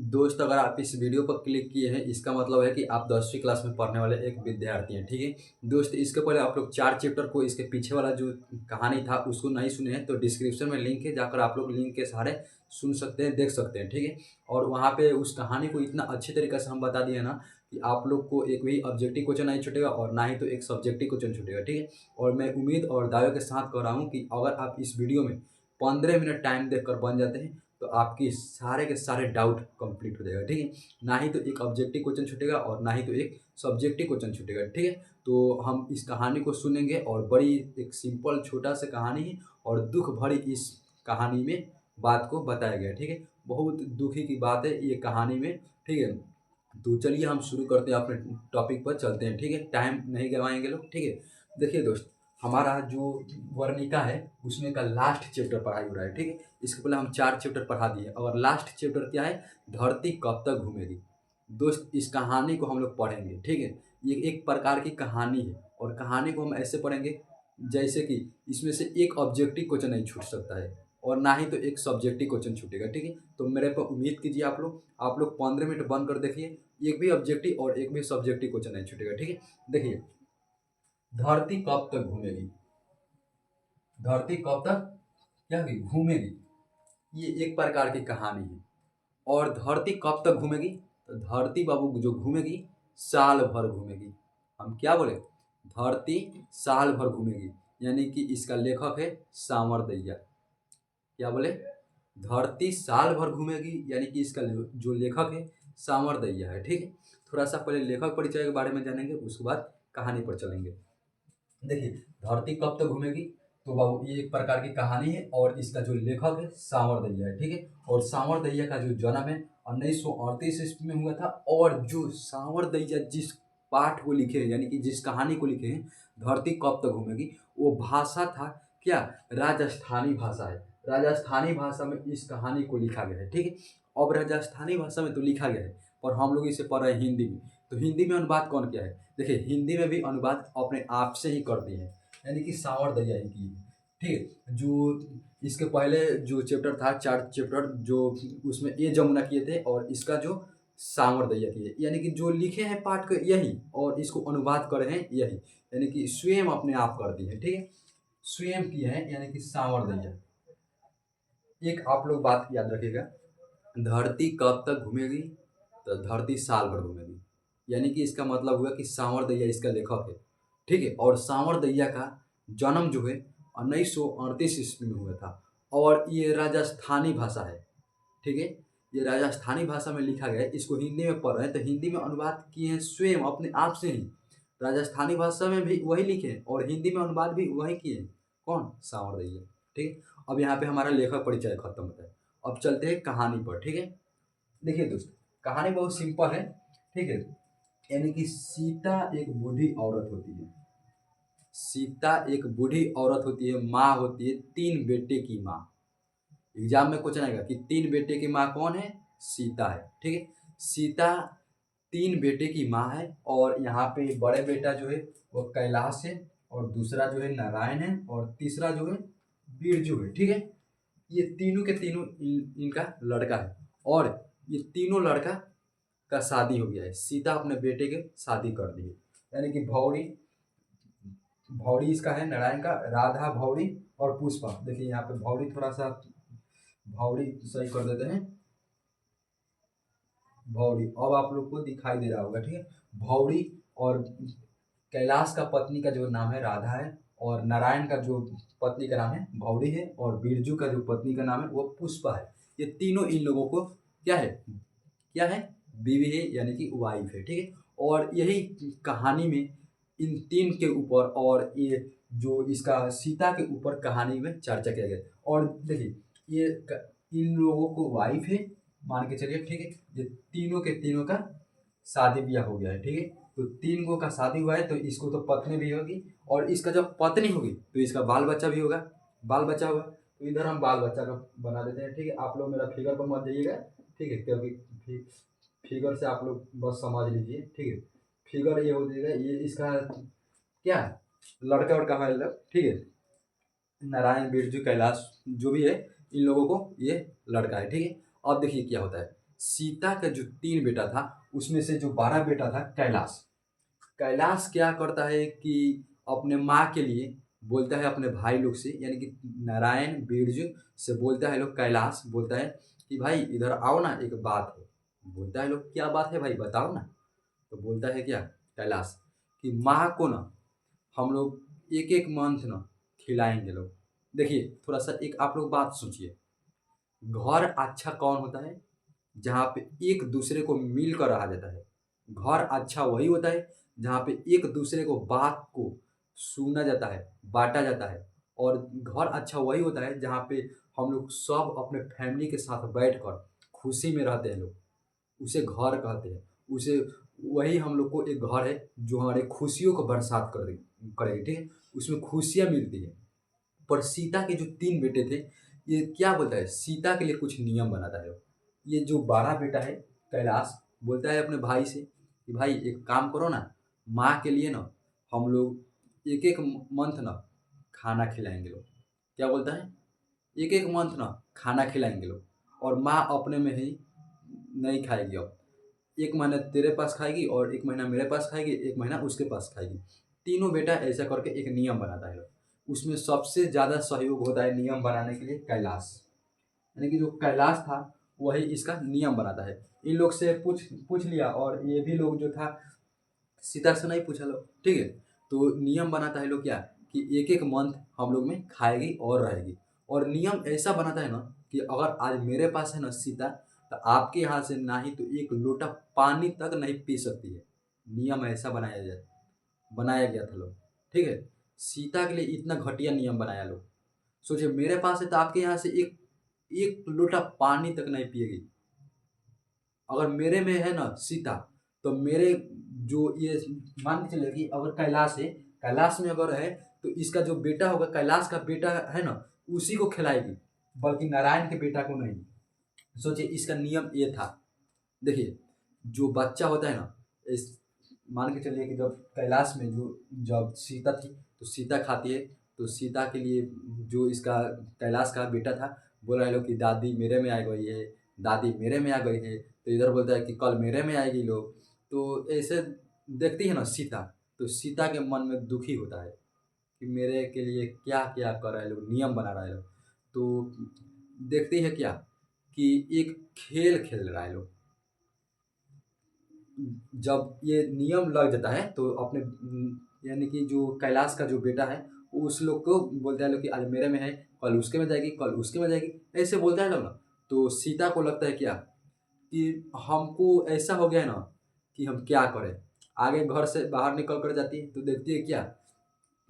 दोस्त, अगर आप इस वीडियो पर क्लिक किए हैं, इसका मतलब है कि आप 10वीं क्लास में पढ़ने वाले एक विद्यार्थी हैं, ठीक है। दोस्त, इसके पहले आप लोग 4 चैप्टर को, इसके पीछे वाला जो कहानी था उसको नहीं सुने हैं तो डिस्क्रिप्शन में लिंक है, जाकर आप लोग लिंक के सहारे सुन सकते हैं, देख सकते हैं, ठीक है। और वहाँ पे उस कहानी को इतना अच्छी तरीके से हम बता दिए हैं ना कि आप लोग को एक भी ऑब्जेक्टिव क्वेश्चन नहीं छूटेगा और ना ही तो एक सब्जेक्टिव क्वेश्चन छूटेगा, ठीक है। और मैं उम्मीद और दावे के साथ कह रहा हूँ कि अगर आप इस वीडियो में 15 मिनट टाइम देकर बन जाते हैं तो आपकी सारे के सारे डाउट कंप्लीट हो जाएगा, ठीक है। ना ही तो एक ऑब्जेक्टिव क्वेश्चन छूटेगा और ना ही तो एक सब्जेक्टिव क्वेश्चन छूटेगा, ठीक है। तो हम इस कहानी को सुनेंगे और बड़ी एक सिंपल छोटा सा कहानी है और दुख भरी इस कहानी में बात को बताया गया है, ठीक है। बहुत दुखी की बात है ये कहानी में, ठीक है। तो चलिए हम शुरू करते हैं, अपने टॉपिक पर चलते हैं, ठीक है। टाइम नहीं गवाएंगे लोग, ठीक है। देखिए दोस्त, हमारा जो वर्णिका है उसमें का लास्ट चैप्टर पढ़ाई हो रहा है, ठीक है। इसके पहले हम 4 चैप्टर पढ़ा दिए और लास्ट चैप्टर क्या है, धरती कब तक घूमेगी। दोस्त, इस कहानी को हम लोग पढ़ेंगे, ठीक है। ये एक प्रकार की कहानी है और कहानी को हम ऐसे पढ़ेंगे जैसे कि इसमें से एक ऑब्जेक्टिव क्वेश्चन नहीं छूट सकता है और ना ही तो एक सब्जेक्टिव क्वेश्चन छूटेगा, ठीक है। तो मेरे पर उम्मीद कीजिए, आप लोग 15 मिनट बंद कर देखिए, एक भी ऑब्जेक्टिव और एक भी सब्जेक्टिव क्वेश्चन नहीं छूटेगा, ठीक है। देखिए, धरती कब तक घूमेगी, धरती कब तक क्या होगी, घूमेगी। ये एक प्रकार की कहानी है। और धरती कब तक घूमेगी, तो धरती बाबू जो घूमेगी साल भर घूमेगी। हम क्या बोले, धरती साल भर घूमेगी। यानी कि इसका लेखक है सावर दैया। क्या बोले, धरती साल भर घूमेगी, यानी कि इसका जो लेखक है सावर दैया है, ठीक है। थोड़ा सा पहले लेखक परिचय के बारे में जानेंगे, उसके बाद कहानी पर चलेंगे। देखिए, धरती कब तक घूमेगी, तो बाबू ये एक प्रकार की कहानी है और इसका जो लेखक है सावर दैया है, ठीक है। और सावर दैया का जो जन्म है 1938 ईस्वी में हुआ था। और जो सावर दैया जिस पाठ को लिखे हैं, यानी कि जिस कहानी को लिखे हैं, धरती कब तक घूमेगी, वो भाषा था क्या, राजस्थानी भाषा है। राजस्थानी भाषा में इस कहानी को लिखा गया है, ठीक है। अब राजस्थानी भाषा में तो लिखा गया है और हम लोग इसे पढ़ रहे हैं हिंदी में। तो हिंदी में अनुवाद कौन किया है, देखिए हिंदी में भी अनुवाद अपने आप से ही कर दिए हैं, यानी कि सावर दैया ही की है, ठीक है। जो इसके पहले जो चैप्टर था, 4 चैप्टर जो उसमें ए जमुना किए थे और इसका जो सावर दैया किए, यानी कि जो लिखे हैं पाठ को यही और इसको अनुवाद करे हैं यही, यानी कि स्वयं अपने आप कर दिए हैं, ठीक है। स्वयं किए हैं यानी कि सावर दैया। एक आप लोग बात याद रखिएगा, धरती कब तक घूमेगी, तो धरती साल भर घूमेगी। यानी कि इसका मतलब हुआ कि सावर दैया इसका लेखक है, ठीक है। और सावर दैया का जन्म जो है 1938 ईस्वी में हुआ था और ये राजस्थानी भाषा है, ठीक है। ये राजस्थानी भाषा में लिखा गया है, इसको हिंदी में पढ़ रहे हैं तो हिंदी में अनुवाद किए हैं स्वयं अपने आप से ही। राजस्थानी भाषा में भी वही लिखे हैं और हिंदी में अनुवाद भी वही किए हैं, कौन, सावर दैया, ठीक है। अब यहाँ पे हमारा लेखक परिचय खत्म होता है। अब चलते हैं कहानी पर, ठीक है। देखिए दोस्त, कहानी बहुत सिंपल है, ठीक है। यानी कि सीता एक बूढ़ी औरत होती है। सीता एक बूढ़ी औरत होती है, माँ होती है 3 बेटे की माँ। एग्जाम में क्वेश्चन आएगा कि 3 बेटे की माँ कौन है, सीता है, ठीक है। सीता 3 बेटे की माँ है और यहाँ पे बड़े बेटा जो है वो कैलाश है और दूसरा जो है नारायण है और तीसरा जो है बिरजू है, ठीक है। ये तीनों के तीनों इनका लड़का है और ये तीनों लड़का का शादी हो गया है। सीता अपने बेटे के शादी कर दी है, यानी कि भौरी, भौरी इसका है नारायण का, राधा भौरी और पुष्पा। देखिए यहाँ पे भौरी थोड़ा सा, भौरी सही कर देते हैं, भौरी अब आप लोग को दिखाई दे रहा होगा, ठीक है। भौरी और कैलाश का पत्नी का जो नाम है राधा है और नारायण का जो पत्नी का नाम है भौरी है और बिरजू का जो पत्नी का नाम है वो पुष्पा है। ये तीनों इन लोगों को क्या है, क्या है, बीवी है, यानी कि वाइफ है, ठीक है। और यही कहानी में इन 3 के ऊपर और ये जो इसका सीता के ऊपर कहानी में चर्चा किया गया है। और देखिए ये इन लोगों को वाइफ है मान के चलिए, ठीक है। ये तीनों के तीनों का शादी ब्याह हो गया है, ठीक है। तो 3 गो का शादी हुआ है तो इसको तो पत्नी भी होगी और इसका जब पत्नी होगी तो इसका बाल बच्चा भी होगा, बाल बच्चा होगा। तो इधर हम बाल बच्चा का बना देते हैं, ठीक है। आप लोग मेरा फिगर पर मत जाइएगा, ठीक है, क्योंकि फिगर से आप लोग बस समझ लीजिए, ठीक है। फिगर ये हो जाएगा, ये इसका क्या है, लड़का उड़का हमारे, ठीक है। नारायण बिरजू कैलाश जो भी है इन लोगों को ये लड़का है, ठीक है। अब देखिए क्या होता है, सीता का जो 3 बेटा था उसमें से जो बड़ा बेटा था कैलाश, कैलाश क्या करता है कि अपने माँ के लिए बोलता है अपने भाई लोग से, यानी कि नारायण बिरजू से बोलता है लोग, कैलाश बोलता है कि भाई इधर आओ ना, एक बात है। बोलता है लोग क्या बात है भाई बताओ ना। तो बोलता है क्या कैलाश कि माँ को ना हम लोग एक एक मंथ ना खिलाएंगे लोग। देखिए थोड़ा सा एक आप लोग बात सोचिए, घर अच्छा कौन होता है जहाँ पे एक दूसरे को मिलकर रहा जाता है। घर अच्छा वही होता है जहाँ पे एक दूसरे को बात को सुना जाता है, बांटा जाता है। और घर अच्छा वही होता है जहाँ पे हम लोग सब अपने फैमिली के साथ बैठकर खुशी में रहते हैं लोग, उसे घर कहते हैं। उसे वही हम लोग को एक घर है जो हमारे खुशियों को बरसात करेगी, ठीक है, उसमें खुशियाँ मिलती है। पर सीता के जो 3 बेटे थे, ये क्या बोलता है, सीता के लिए कुछ नियम बनाता है। ये जो बड़ा बेटा है कैलाश बोलता है अपने भाई से कि भाई एक काम करो ना, माँ के लिए ना हम लोग एक एक मंथ ना खाना खिलाएंगे लोग। क्या बोलता है, एक एक मंथ ना खाना खिलाएंगे लोग, और माँ अपने में ही नहीं खाएगी। अब एक महीना तेरे पास खाएगी और एक महीना मेरे पास खाएगी, एक महीना उसके पास खाएगी। तीनों बेटा ऐसा करके एक नियम बनाता है। उसमें सबसे ज़्यादा सहयोग होता है नियम बनाने के लिए कैलाश, यानी कि जो कैलाश था वही इसका नियम बनाता है। इन लोग से पूछ पूछ लिया, और ये भी लोग जो था सीता से नहीं पूछा लोग, ठीक है। तो नियम बनाता है लोग क्या कि एक एक मंथ हम लोग में खाएगी और रहेगी। और नियम ऐसा बनाता है ना कि अगर आज मेरे पास है ना सीता, तो आपके यहाँ से ना ही तो एक लोटा पानी तक नहीं पी सकती है। नियम ऐसा बनाया गया था लोग, ठीक है। सीता के लिए इतना घटिया नियम बनाया लोग। सोचिए मेरे पास है तो आपके यहाँ से एक एक लोटा पानी तक नहीं पिएगी। अगर मेरे में है ना सीता, तो मेरे जो ये मान के चलिए कि अगर कैलाश है, कैलाश में अगर है तो इसका जो बेटा होगा, कैलाश का बेटा है ना, उसी को खिलाएगी, बल्कि नारायण के बेटा को नहीं। सोचिए इसका नियम ये था। देखिए जो बच्चा होता है ना, इस मान के चलिए कि जब कैलाश में जो जब सीता थी तो सीता खाती है, तो सीता के लिए जो इसका कैलाश का बेटा था बोल रहा है लोग कि दादी मेरे में आ गई है, दादी मेरे में आ गई है। तो इधर बोलता है कि कल मेरे में आएगी लोग। तो ऐसे देखती है ना सीता, तो सीता के मन में दुखी होता है कि मेरे के लिए क्या क्या कर रहा है लोग, नियम बना रहा है लोग। तो देखती है क्या कि एक खेल खेल रहा है लोग। जब ये नियम लग जाता है तो अपने यानी कि जो कैलाश का जो बेटा है वो उस लोग को बोलता है लोग कि आज मेरे में है, कल उसके में जाएगी, कल उसके में जाएगी, ऐसे बोलता है लोग ना। तो सीता को लगता है क्या कि हमको ऐसा हो गया है ना कि हम क्या करें। आगे घर से बाहर निकल कर जाती है तो देखती है क्या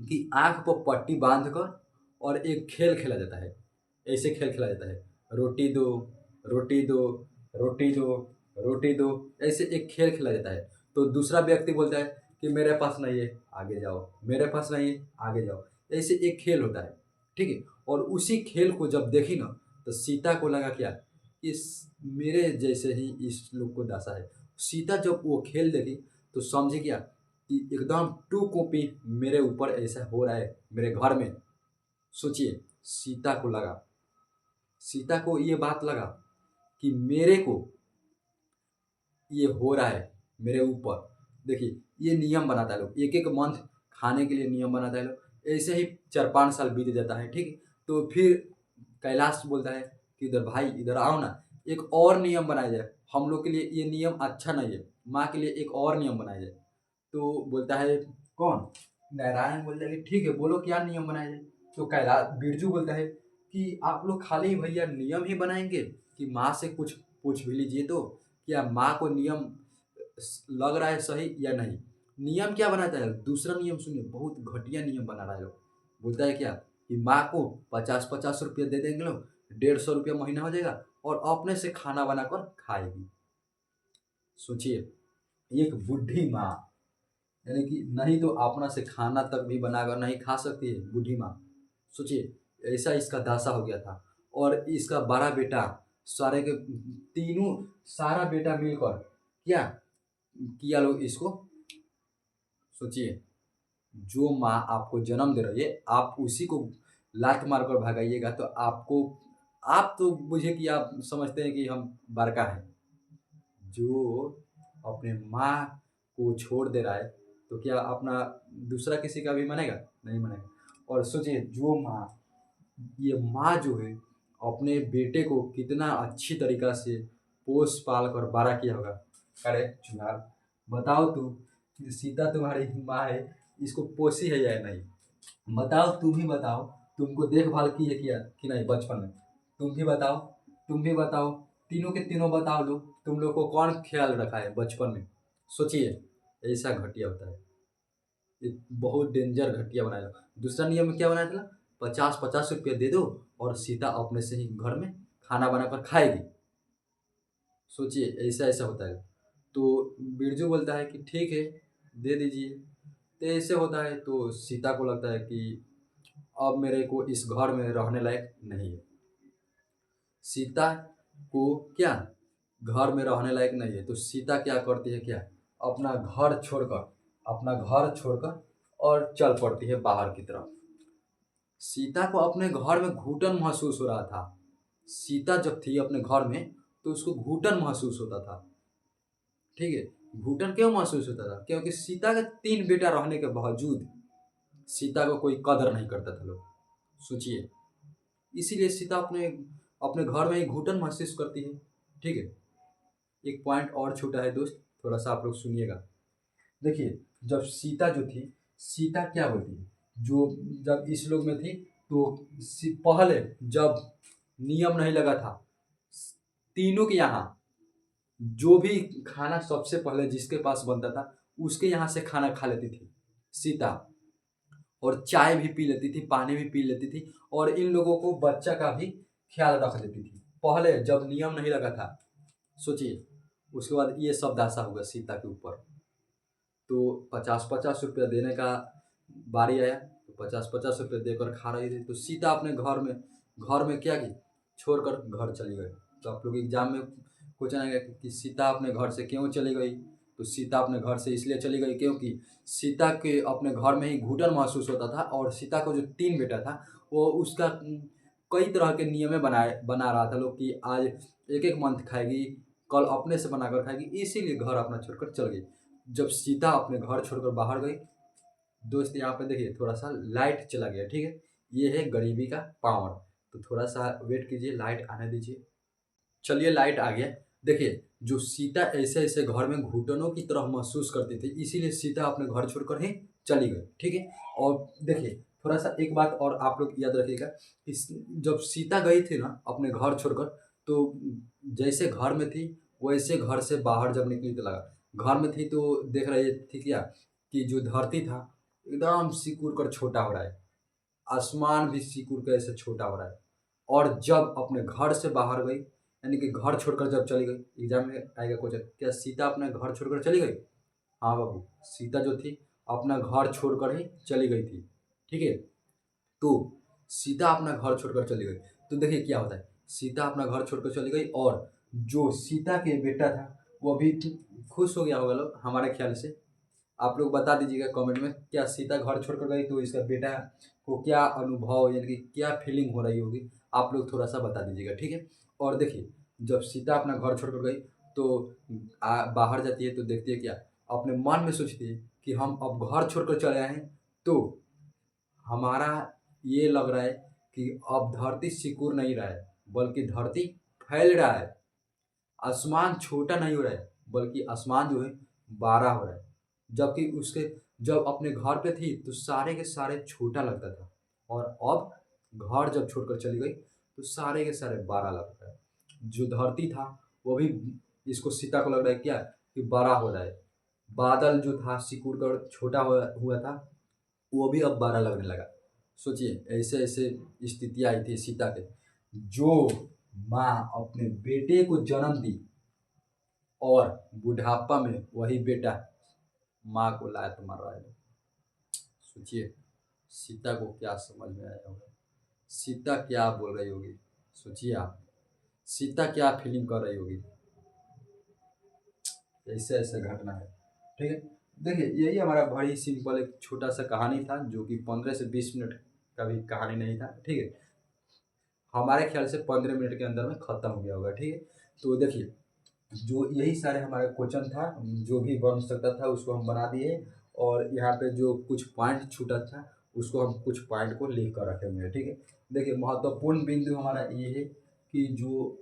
कि आंख पर पट्टी बांध कर और एक खेल खेला जाता है। ऐसे खेल खेला जाता है, रोटी दो, रोटी दो, रोटी दो, रोटी दो, ऐसे एक खेल खेला जाता है। तो दूसरा व्यक्ति बोलता है कि मेरे पास नहीं है, आगे जाओ, मेरे पास नहीं है, आगे जाओ। ऐसे एक खेल होता है, ठीक है। और उसी खेल को जब देखी ना, तो सीता को लगा क्या इस मेरे जैसे ही इस लोग को दशा है। सीता जब वो खेल देखी तो समझी क्या कि एकदम टू कॉपी मेरे ऊपर ऐसा हो रहा है मेरे घर में। सोचिए सीता को ये बात लगा कि मेरे को ये हो रहा है मेरे ऊपर। देखिए ये नियम बनाता है लोग, एक एक मंथ खाने के लिए नियम बनाता है लोग। ऐसे ही 4-5 साल बीत जाता है, ठीक है। तो फिर कैलाश बोलता है कि इधर भाई इधर आओ ना, एक और नियम बनाया जाए, हम लोग के लिए ये नियम अच्छा नहीं है, माँ के लिए एक और नियम बनाया जाए। तो बोलता है कौन, नारायण बोलता है कि ठीक है बोलो क्या नियम बनाया जाए। तो कैलाश बिरजू बोलता है कि आप लोग खाली भैया नियम ही बनाएंगे कि माँ से कुछ पूछ भी लीजिए तो क्या माँ को नियम लग रहा है सही या नहीं। नियम क्या बनाता है, दूसरा नियम सुनिए, बहुत घटिया नियम बना रहा है लोग। बोलता है क्या कि माँ को 50-50 रुपये दे देंगे लोग, 150 रुपया महीना हो जाएगा, और अपने से खाना बनाकर खाएगी। सोचिए एक बूढ़ी माँ, यानी कि नहीं तो अपना से खाना तक भी बनाकर नहीं खा सकती है बूढ़ी माँ। सोचिए ऐसा इसका दासा हो गया था। और इसका बड़ा बेटा सारे के तीनों, सारा बेटा मिलकर क्या किया लोग इसको। सोचिए जो माँ आपको जन्म दे रही है आप उसी को लात मार कर भगाइएगा तो आपको, आप तो बुझे कि आप समझते हैं कि हम बड़का हैं, जो अपने माँ को छोड़ दे रहा है तो क्या अपना दूसरा किसी का भी मानेगा? नहीं मानेगा। और सोचिए जो माँ, ये माँ जो है अपने बेटे को कितना अच्छी तरीका से पोस पाल कर बड़ा किया होगा। अरे चुनार, बताओ तू, सीता तुम्हारी माँ है, इसको पोसी है या नहीं? बताओ, तुम ही बताओ, तुमको देखभाल की है किया कि नहीं बचपन में? तुम भी बताओ, तुम भी बताओ, तीनों के तीनों बताओ लोग, तुम लोग को कौन ख्याल रखा है बचपन में? सोचिए, ऐसा घटिया होता है। ये बहुत डेंजर घटिया बनाया। दूसरा नियम में क्या बनाया था? 50-50 रुपया दे दो और सीता अपने से ही घर में खाना बनाकर खाएगी। सोचिए, ऐसा ऐसा होता है। तो बिरजू बोलता है कि ठीक है, दे दीजिए। तो ऐसे होता है तो सीता को लगता है कि अब मेरे को इस घर में रहने लायक नहीं है। सीता को क्या घर में रहने लायक नहीं है, तो सीता क्या करती है, क्या अपना घर छोड़कर, अपना घर छोड़कर और चल पड़ती है बाहर की तरफ। सीता को अपने घर में घुटन महसूस हो रहा था। सीता जब थी अपने घर में तो उसको घुटन महसूस होता था। ठीक है, घुटन क्यों महसूस होता था? क्योंकि सीता के 3 बेटा रहने के बावजूद सीता को कोई कदर नहीं करता था लोग। सोचिए, इसीलिए सीता अपने अपने घर में ही घुटन महसूस करती है। ठीक है, एक पॉइंट और छूटा है दोस्त, थोड़ा सा आप लोग सुनिएगा। देखिए, जब सीता जो थी, सीता क्या होती है, जो जब इस लोग में थी तो पहले जब नियम नहीं लगा था, तीनों के यहाँ जो भी खाना सबसे पहले जिसके पास बनता था उसके यहाँ से खाना खा लेती थी सीता। और चाय भी पी लेती थी, पानी भी पी लेती थी, और इन लोगों को बच्चा का भी ख्याल रख लेती थी पहले जब नियम नहीं लगा था। सोचिए, उसके बाद ये सब दासा हुआ सीता के ऊपर। तो 50-50 रुपया देने का बारी आया तो 50-50 रुपया देकर खा रही थी। तो सीता अपने घर में क्या की, छोड़कर घर चली गई। तो आप लोग एग्जाम में क्वेश्चन आएगा कि सीता अपने घर से क्यों चली गई? तो सीता अपने घर से इसलिए चली गई क्योंकि सीता के अपने घर में ही घुटन महसूस होता था, और सीता को जो 3 बेटा था वो उसका कई तरह के नियमें बना रहा था लोग कि आज एक एक मंथ खाएगी, कल अपने से बनाकर खाएगी, इसीलिए घर अपना छोड़कर चल गई। जब सीता अपने घर छोड़कर बाहर गई, दोस्त यहाँ पे देखिए थोड़ा सा लाइट चला गया। ठीक है, ये है गरीबी का पावर। तो थोड़ा सा वेट कीजिए, लाइट आने दीजिए। चलिए, लाइट आ गया। देखिए, जो सीता ऐसे ऐसे घर में घुटनों की तरह महसूस करती थी, इसीलिए सीता अपने घर छोड़कर ही चली गई। ठीक है, और देखिए थोड़ा सा एक बात और आप लोग याद रखिएगा कि जब सीता गई थी ना अपने घर छोड़कर, तो जैसे घर में थी वैसे घर से बाहर जब निकली तो लगा घर में थी, तो देख रही थी क्या कि जो धरती था एकदम सिकुड़ कर छोटा हो रहा है, आसमान भी सिकुड़ कर ऐसे छोटा हो रहा है। और जब अपने घर से बाहर गई, यानी कि घर छोड़कर जब चली गई, एग्जाम में आएगा क्वेश्चन, क्या सीता अपने घर छोड़कर चली गई? हाँ बाबू, सीता जो थी अपना घर छोड़कर ही चली गई थी। ठीक है, तो सीता अपना घर छोड़कर चली गई। तो देखिए क्या होता है, सीता अपना घर छोड़कर चली गई और जो सीता के बेटा था वो भी खुश हो गया होगा लोग हमारे ख्याल से। आप लोग बता दीजिएगा कमेंट में, क्या सीता घर छोड़कर गई तो इसका बेटा को क्या अनुभव यानी कि क्या फीलिंग हो रही होगी, आप लोग थोड़ा सा बता दीजिएगा। ठीक है, और देखिए जब सीता अपना घर छोड़कर गई तो बाहर जाती है तो देखती है क्या, अपने मन में सोचती है कि हम अब घर छोड़कर चले आए हैं, तो हमारा ये लग रहा है कि अब धरती सिकुड़ नहीं रहा है बल्कि धरती फैल रहा है। आसमान छोटा नहीं हो रहा है बल्कि आसमान जो है बड़ा हो रहा है। जबकि उसके जब अपने घर पे थी तो सारे के सारे छोटा लगता था, और अब घर जब छोड़कर चली गई तो सारे के सारे बड़ा लगता है। जो धरती था वो भी इसको सीता को लग रहा है क्या कि बड़ा हो रहा है। बादल जो था सिकुड़ कर छोटा हुआ था वो भी अब बड़ा लगने लगा। सोचिए, ऐसे ऐसे स्थितियाँ आई थी सीता के। जो माँ अपने बेटे को जन्म दी और बुढ़ापा में वही बेटा माँ को लात मार रहा है। सोचिए, सीता को क्या समझ में आया होगा, सीता क्या बोल रही होगी। सोचिए आप, सीता क्या फीलिंग कर रही होगी। ऐसे ऐसे घटना है। ठीक है, देखिए यही हमारा बड़ी सिंपल एक छोटा सा कहानी था जो कि 15 से 20 मिनट का भी कहानी नहीं था। ठीक है, हमारे ख्याल से 15 मिनट के अंदर में ख़त्म हो गया होगा। ठीक है, तो देखिए जो यही सारे हमारे क्वेश्चन था, जो भी बन सकता था उसको हम बना दिए, और यहाँ पे जो कुछ पॉइंट छूटा था उसको हम कुछ पॉइंट को लिख कर रखे हुए हैं। ठीक है, देखिए महत्वपूर्ण बिंदु हमारा ये है कि जो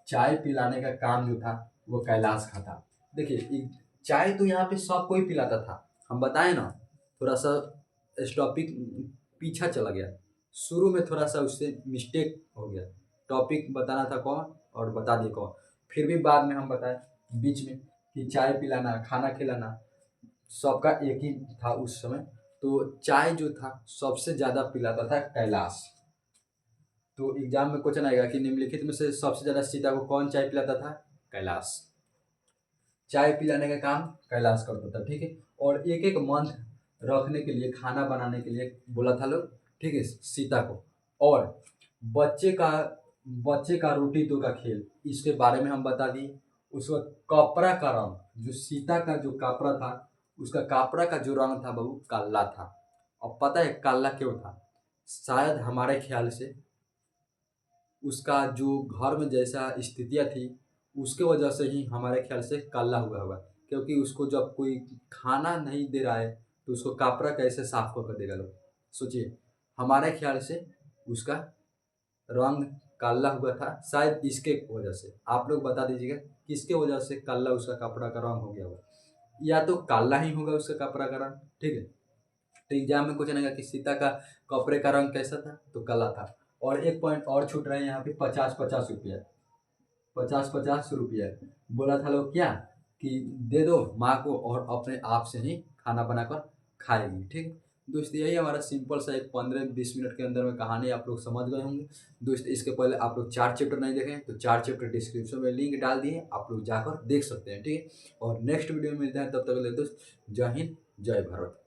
चाय पिलाने का काम जो था वो कैलाश का था। देखिए चाय तो यहाँ पे सब कोई पिलाता था, हम बताएं ना, थोड़ा सा इस टॉपिक पीछा चला गया, शुरू में थोड़ा सा उससे मिस्टेक हो गया, टॉपिक बताना था कौन और बता दिए कौन, फिर भी बाद में हम बताएं बीच में कि चाय पिलाना खाना खिलाना सबका एक ही था उस समय। तो चाय जो था सबसे ज़्यादा पिलाता था कैलाश। तो एग्जाम में क्वेश्चन आएगा कि निम्नलिखित में से सबसे ज़्यादा सीता को कौन चाय पिलाता था? कैलाश। चाय पिलाने का काम कैलाश करता था। ठीक है, और एक एक मंथ रखने के लिए, खाना बनाने के लिए बोला था लोग, ठीक है, सीता को। और बच्चे का बच्चे का रोटी तो का खेल, इसके बारे में हम बता दिए। उसका कपड़ा का रंग, जो सीता का जो कपड़ा था उसका कपड़ा का जो रंग था वो काला था। अब पता है काला क्यों था? शायद हमारे ख्याल से उसका जो घर में जैसा स्थितियाँ थी उसके वजह से ही हमारे ख्याल से काला हुआ होगा, क्योंकि उसको जब कोई खाना नहीं दे रहा है तो उसको कपड़ा कैसे साफ कर देगा लोग? सोचिए, हमारे ख्याल से उसका रंग काला हुआ था शायद इसके वजह से। आप लोग बता दीजिएगा किसके वजह से काला उसका कपड़ा का रंग हो गया होगा? या तो काला ही होगा उसका कपड़ा का रंग। ठीक है, तो एग्जाम में क्वेश्चन आएगा कि सीता का कपड़े का रंग कैसा था? तो काला था। और एक पॉइंट और छूट रहे हैं यहाँ पे, 50-50 रुपया, 50-50 रुपया बोला था लोग क्या कि दे दो माँ को और अपने आप से ही खाना बनाकर खाएगी। ठीक है दोस्त, यही हमारा सिंपल सा एक 15-20 मिनट के अंदर में कहानी आप लोग समझ गए होंगे। दोस्त इसके पहले आप लोग 4 चैप्टर नहीं देखें तो 4 चैप्टर डिस्क्रिप्शन में लिंक डाल दिए, आप लोग जाकर देख सकते हैं। ठीक है, और नेक्स्ट वीडियो में मिलते हैं, तब तक के लिए दोस्त जय हिंद जय भारत।